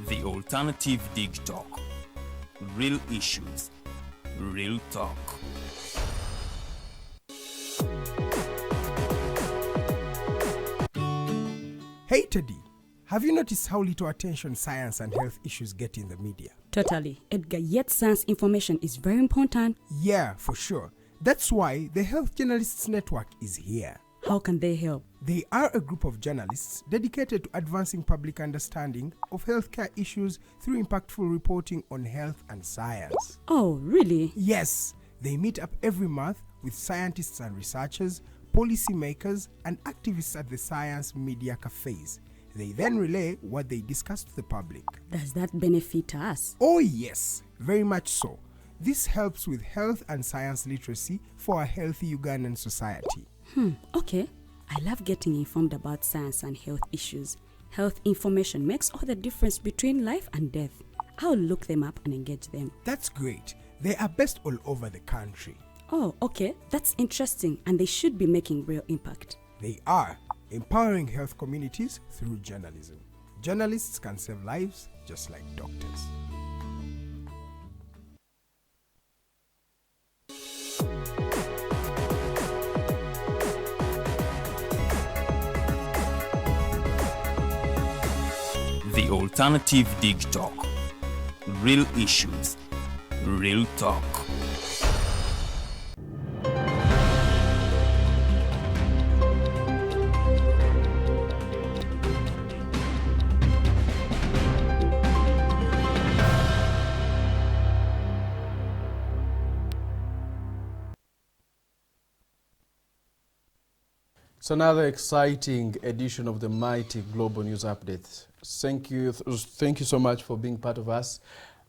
The Alternative Dig Talk. Real issues, real talk. Hey Teddy, have you noticed how little attention science and health issues get in the media? Totally, Edgar, yet science information is very important. Yeah, for sure. That's why the Health Journalists Network is here. How can they help? They are a group of journalists dedicated to advancing public understanding of healthcare issues through impactful reporting on health and science. Oh, really? Yes, they meet up every month with scientists and researchers, policymakers, and activists at the science media cafes. They then relay what they discuss to the public. Does that benefit us? Oh yes, very much so. This helps with health and science literacy for a healthy Ugandan society. Okay. I love getting informed about science and health issues. Health information makes all the difference between life and death. I'll look them up and engage them. That's great. They are based all over the country. Oh, okay. That's interesting, and they should be making real impact. They are empowering health communities through journalism. Journalists can save lives just like doctors. The Alternative Dig Talk. Real issues, real talk. It's another exciting edition of the mighty Global News Update. Thank you so much for being part of us,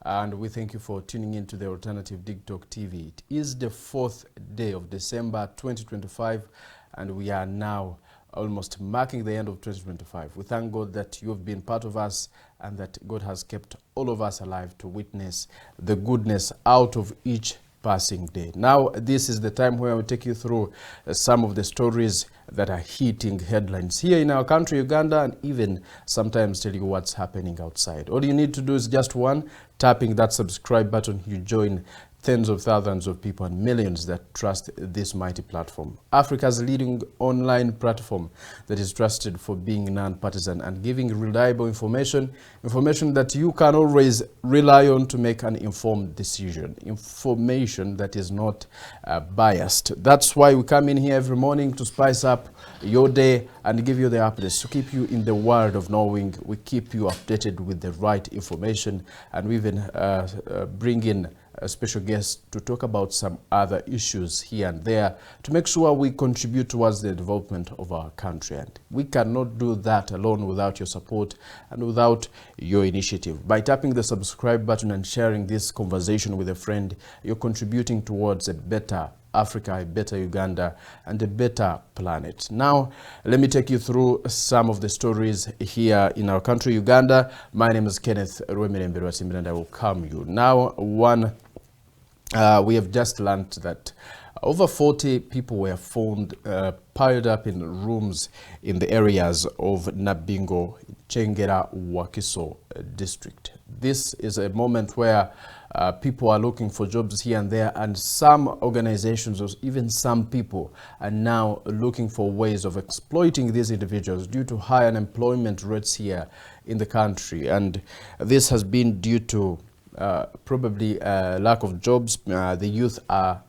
and we thank you for tuning in to the Alternative Dig Talk TV. It is the 4th day of December 2025, and we are now almost marking the end of 2025. We thank God that you have been part of us and that God has kept all of us alive to witness the goodness out of each passing day. Now, this is the time where I will take you through some of the stories that are hitting headlines here in our country, Uganda, and even sometimes tell you what's happening outside. All you need to do is just one, tapping that subscribe button. You join tens of thousands of people and millions that trust this mighty platform. Africa's leading online platform that is trusted for being non-partisan and giving reliable information that you can always rely on to make an informed decision, information that is not biased. That's why we come in here every morning to spice up your day and give you the updates, to keep you in the world of knowing. We keep you updated with the right information, and we even bring in a special guest to talk about some other issues here and there to make sure we contribute towards the development of our country. And we cannot do that alone without your support and without your initiative. By tapping the subscribe button and sharing this conversation with a friend, you're contributing towards a better Africa, a better Uganda, and a better planet. Now, let me take you through some of the stories here in our country, Uganda. My name is Kenneth Rwemirembe, and I will calm you. Now, we have just learned that over 40 people were found piled up in rooms in the areas of Nabingo, Chengera, Wakiso district. This is a moment where people are looking for jobs here and there, and some organizations or even some people are now looking for ways of exploiting these individuals due to high unemployment rates here in the country. And this has been due to probably lack of jobs. The youth are,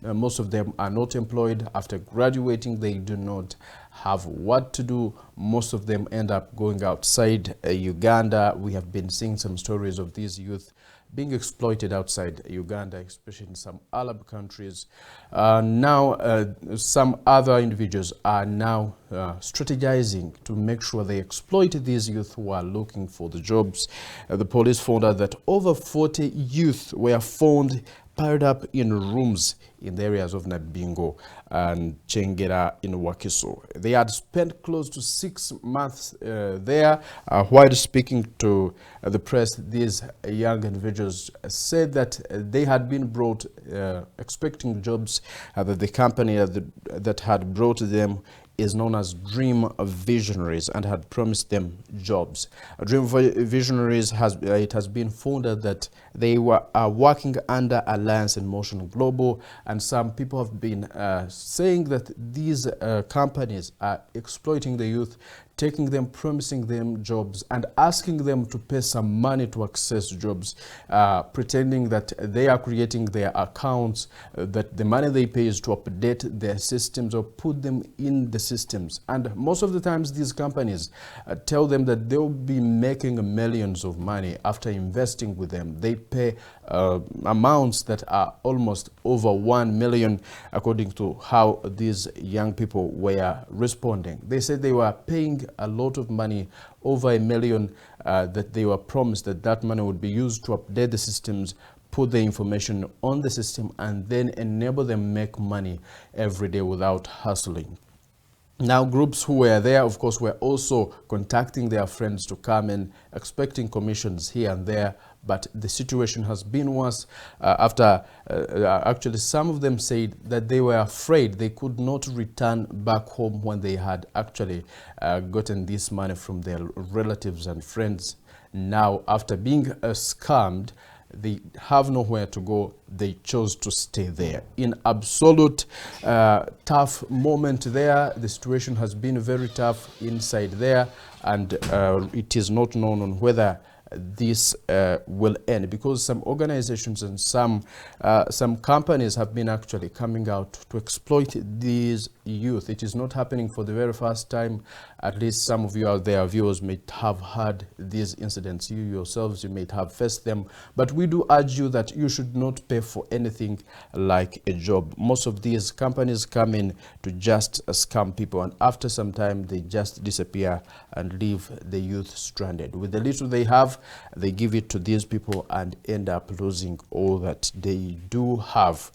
most of them are not employed. After graduating, they do not have what to do. Most of them end up going outside Uganda. We have been seeing some stories of these youth being exploited outside Uganda, especially in some Arab countries. Now, some other individuals are now strategizing to make sure they exploit these youth who are looking for the jobs. The police found out that over 40 youth were found piled up in rooms in the areas of Nabingo and Chengera in Wakiso. They had spent close to 6 months there. While speaking to the press, these young individuals said that they had been brought, expecting jobs, that the company that had brought them is known as Dream Visionaries and had promised them jobs. Dream Visionaries it has been founded that they are working under Alliance in Motion Global, and some people have been saying that these companies are exploiting the youth, taking them, promising them jobs, and asking them to pay some money to access jobs, pretending that they are creating their accounts, that the money they pay is to update their systems or put them in the systems. And most of the times these companies tell them that they'll be making millions of money after investing with them. They pay amounts that are almost over 1 million, according to how these young people were responding. They said they were paying a lot of money, over $1 million, that they were promised that that money would be used to update the systems, put the information on the system, and then enable them make money every day without hustling. Now, groups who were there, of course, were also contacting their friends to come in, expecting commissions here and there, but the situation has been worse after actually some of them said that they were afraid they could not return back home when they had actually gotten this money from their relatives and friends. Now, after being scammed, they have nowhere to go. They chose to stay there. In absolute tough moment there. The situation has been very tough inside there, and it is not known on whether this will end, because some organizations and some companies have been actually coming out to exploit these youth. It is not happening for the very first time. At least some of you out there, viewers, may have had these incidents. You yourselves, you may have faced them. But we do urge you that you should not pay for anything like a job. Most of these companies come in to just scam people, and after some time they just disappear and leave the youth stranded. With the little they have, they give it to these people and end up losing all that they do have.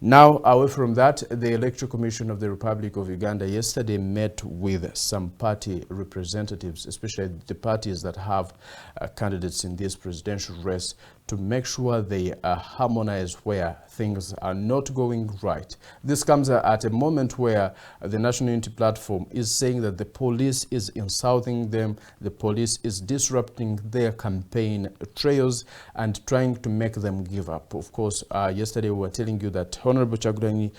Now, away from that, the Electoral Commission of the Republic of Uganda yesterday met with some party representatives, especially the parties that have candidates in this presidential race, to make sure they harmonize where things are not going right. This comes at a moment where the National Unity Platform is saying that the police is insulting them, the police is disrupting their campaign trails and trying to make them give up. Of course, yesterday we were telling you that Honorable Kyagulanyi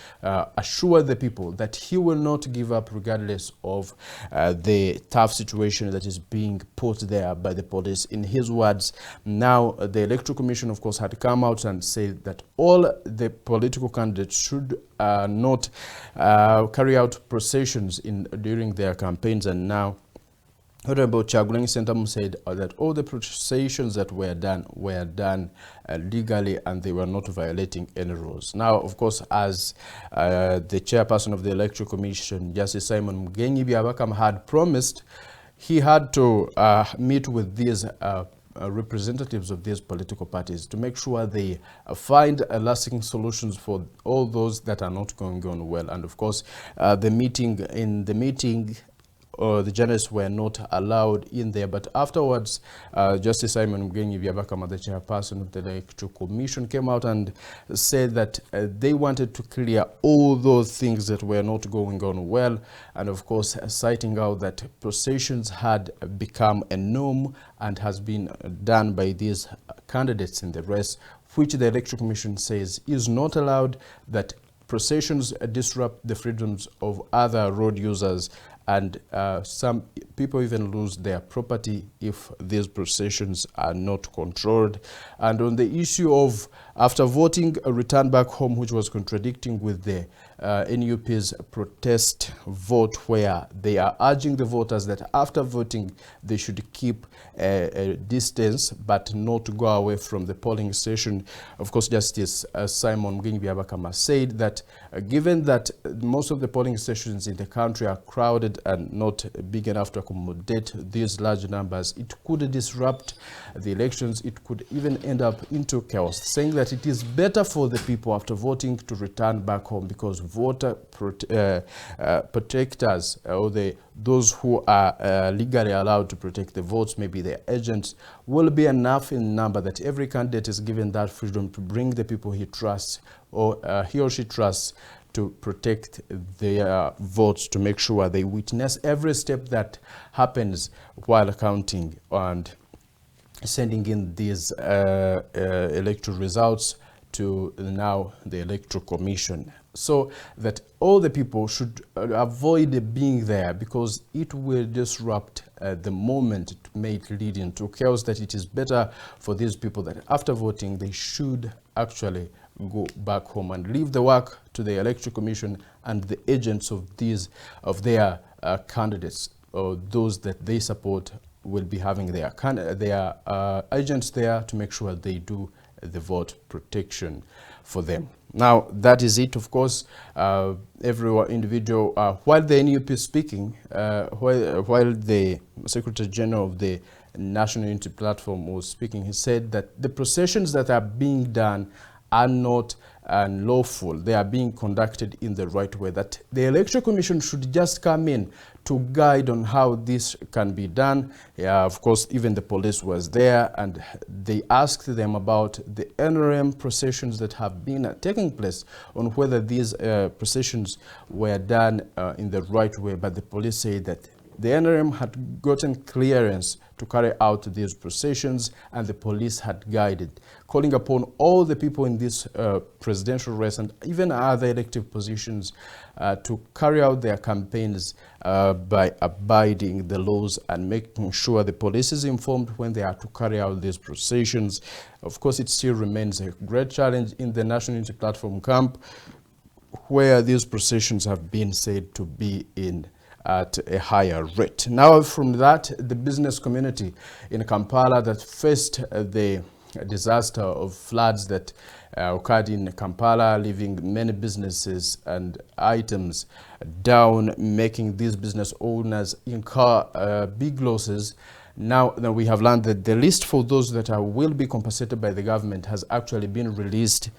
assured the people that he will not give up regardless of the tough situation that is being put there by the police. In his words, now the Electoral Commission, of course, had come out and said that all the political candidates should not carry out processions during their campaigns. And now Honorable Kyagulanyi Ssentamu said that all the processions that were done legally, and they were not violating any rules. Now, of course, as the chairperson of the Electoral Commission, Justice Simon Mugenyi Byabakama, had promised, he had to meet with these representatives of these political parties to make sure they find lasting solutions for all those that are not going on well. And of course, the meeting, the journalists were not allowed in there, but afterwards, Justice Simon Mugenyi Byabakama, the chairperson of the Electoral Commission, came out and said that they wanted to clear all those things that were not going on well, and of course, citing out that processions had become a norm and has been done by these candidates in the race, which the Electoral Commission says is not allowed, that processions disrupt the freedoms of other road users, and some people even lose their property if these processions are not controlled. And on the issue of after voting a return back home, which was contradicting with the NUP's protest vote, where they are urging the voters that after voting they should keep a distance but not go away from the polling station. Of course, Justice Simon Mugenyi Byabakama said that given that most of the polling stations in the country are crowded and not big enough to accommodate these large numbers, it could disrupt the elections. It could even end up into chaos, saying that it is better for the people after voting to return back home, because voter protectors, or those who are legally allowed to protect the votes, maybe their agents, will be enough in number that every candidate is given that freedom to bring the people he trusts, or he or she trusts, to protect their votes, to make sure they witness every step that happens while counting and sending in these electoral results to now the Electoral Commission, so that all the people should avoid being there, because it will disrupt the moment. It may lead into chaos, that it is better for these people that after voting they should actually go back home and leave the work to the Electoral Commission and the agents of their candidates, or those that they support will be having their agents there to make sure they do the vote protection for them. Now, that is it, of course. Every individual, while the NUP is speaking, while the Secretary General of the National Unity Platform was speaking, he said that the processions that are being done are not unlawful. They are being conducted in the right way, that the Electoral Commission should just come in to guide on how this can be done. Of course, even the police was there, and they asked them about the NRM processions that have been taking place, on whether these processions were done in the right way. But the police say that the NRM had gotten clearance to carry out these processions, and the police had guided, calling upon all the people in this presidential race and even other elective positions to carry out their campaigns by abiding the laws and making sure the police is informed when they are to carry out these processions. Of course, it still remains a great challenge in the National Unity Platform camp, where these processions have been said to be in at a higher rate. Now, from that, the business community in Kampala that faced the disaster of floods that occurred in Kampala, leaving many businesses and items down, making these business owners incur big losses. Now that we have learned that the list for those that will be compensated by the government has actually been released,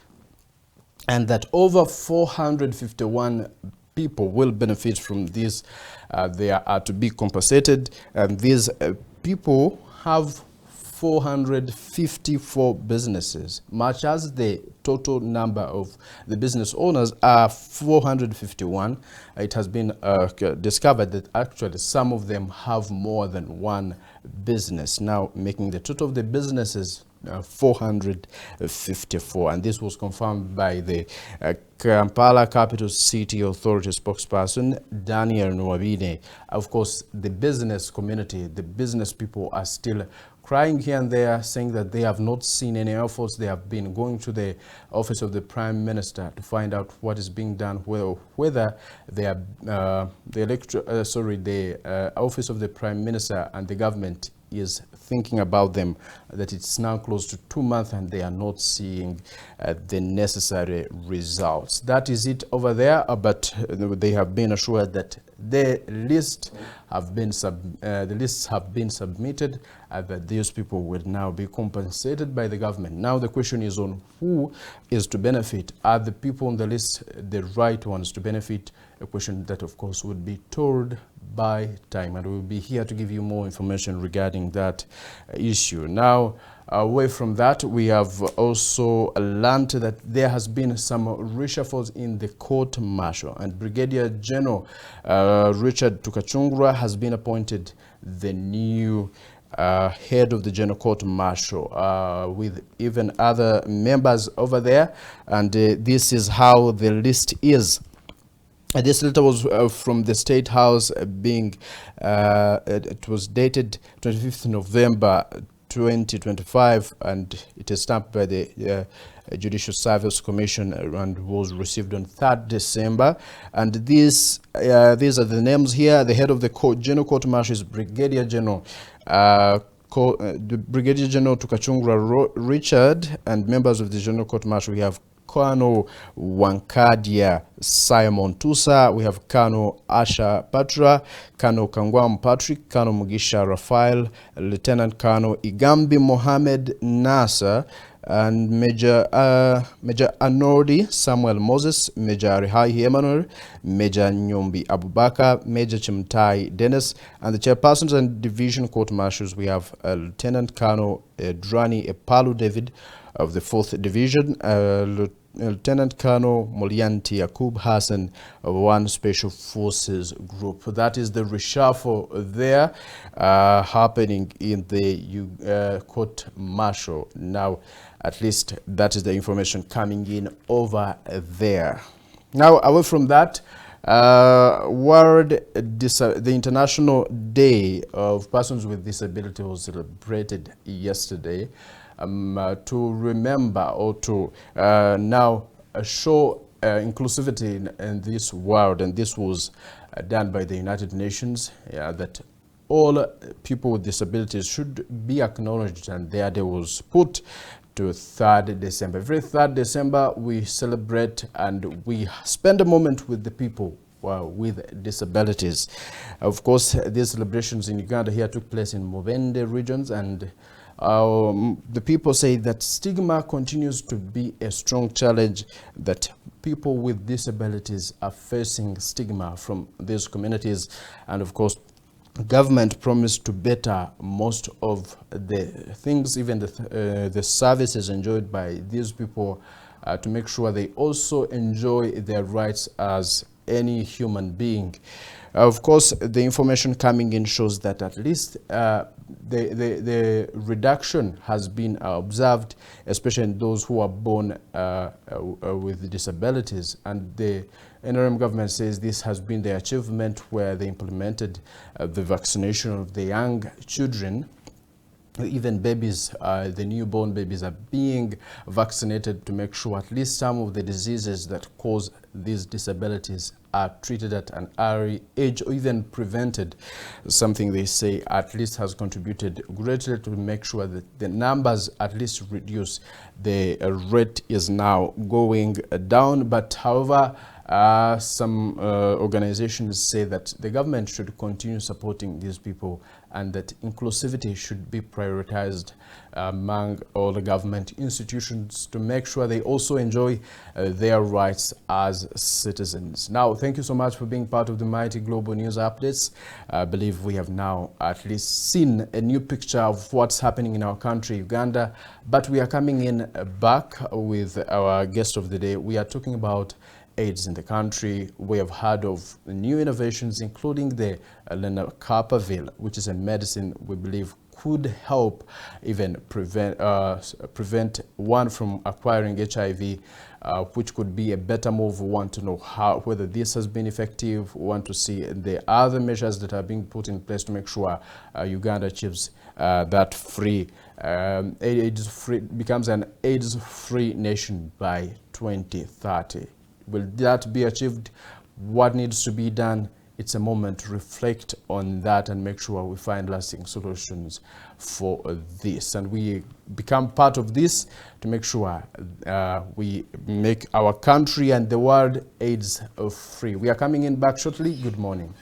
and that over 451 people will benefit from this. They are to be compensated, and these people have 454 businesses, much as the total number of the business owners are 451. It has been discovered that actually some of them have more than one business, now making the total of the businesses 454, and this was confirmed by the Kampala Capital City Authority spokesperson Daniel Nwabine. Of course, the business community, the business people are still crying here and there, saying that they have not seen any efforts. They have been going to the office of the Prime Minister to find out what is being done, whether they are, the office of the Prime Minister and the government is thinking about them, that it's now close to 2 months and they are not seeing the necessary results. That is it over there, but they have been assured that the lists have been submitted, that these people will now be compensated by the government. Now the question is on who is to benefit. Are the people on the list the right ones to benefit? A question that of course would be told by time, and we'll be here to give you more information regarding that issue. Now, away from that, we have also learned that there has been some reshuffles in the court martial, and Brigadier General Richard Tukachungura has been appointed the new head of the General Court Martial, with even other members over there, and this is how the list is. This letter was from the State House, it was dated 25th November 2025, and it is stamped by the Judicial Service Commission and was received on 3rd December. And these are the names here. The head of the General Court Martial is Brigadier General Brigadier General Tukachungura Richard, and members of the General Court Martial we have Colonel Wankadia Simon Tusa, we have Colonel Asha Patra, Colonel Kangwam Patrick, Colonel Mugisha Raphael, Lieutenant Colonel Igambi Mohammed Nasser, and Major Anodi Samuel Moses, Major Rihai Emmanuel, Major Nyombi Abubakar, Major Chimtai Dennis, and the chairpersons and division court marshals we have Lieutenant Colonel Drani Epalu David of the 4th Division, Lieutenant Colonel Molianti Yakub Hassan of 1 Special Forces Group. That is the reshuffle there happening in the court martial. Now, at least that is the information coming in over there. Now, away from that, the International Day of Persons with Disability was celebrated yesterday to remember or to now show inclusivity in this world, and this was done by the United Nations, that all people with disabilities should be acknowledged, and there day was put to 3rd December. Every 3rd December we celebrate and we spend a moment with the people with disabilities. Of course, these celebrations in Uganda here took place in Mubende regions, and the people say that stigma continues to be a strong challenge, that people with disabilities are facing stigma from these communities, and of course government promised to better most of the things, even the services enjoyed by these people, to make sure they also enjoy their rights as any human being. Of course, the information coming in shows that at least the reduction has been observed, especially in those who are born with disabilities. And the NRM government says this has been the achievement where they implemented the vaccination of the young children. Even babies, the newborn babies are being vaccinated to make sure at least some of the diseases that cause these disabilities are treated at an early age or even prevented. Something they say at least has contributed greatly to make sure that the numbers at least reduce. The rate is now going down, but however, some organizations say that the government should continue supporting these people and that inclusivity should be prioritized among all the government institutions to make sure they also enjoy their rights as citizens. Now, thank you so much for being part of the Mighty Global News Updates. I believe we have now at least seen a new picture of what's happening in our country, Uganda, but we are coming in back with our guest of the day. We are talking about AIDS in the country. We have heard of new innovations, including the lenacapavir, which is a medicine we believe could help even prevent one from acquiring HIV, which could be a better move. We want to know whether this has been effective. We want to see the other measures that are being put in place to make sure Uganda achieves that AIDS-free becomes an AIDS-free nation by 2030. Will that be achieved? What needs to be done? It's a moment to reflect on that and make sure we find lasting solutions for this. And we become part of this to make sure we make our country and the world AIDS-free. We are coming in back shortly. Good morning.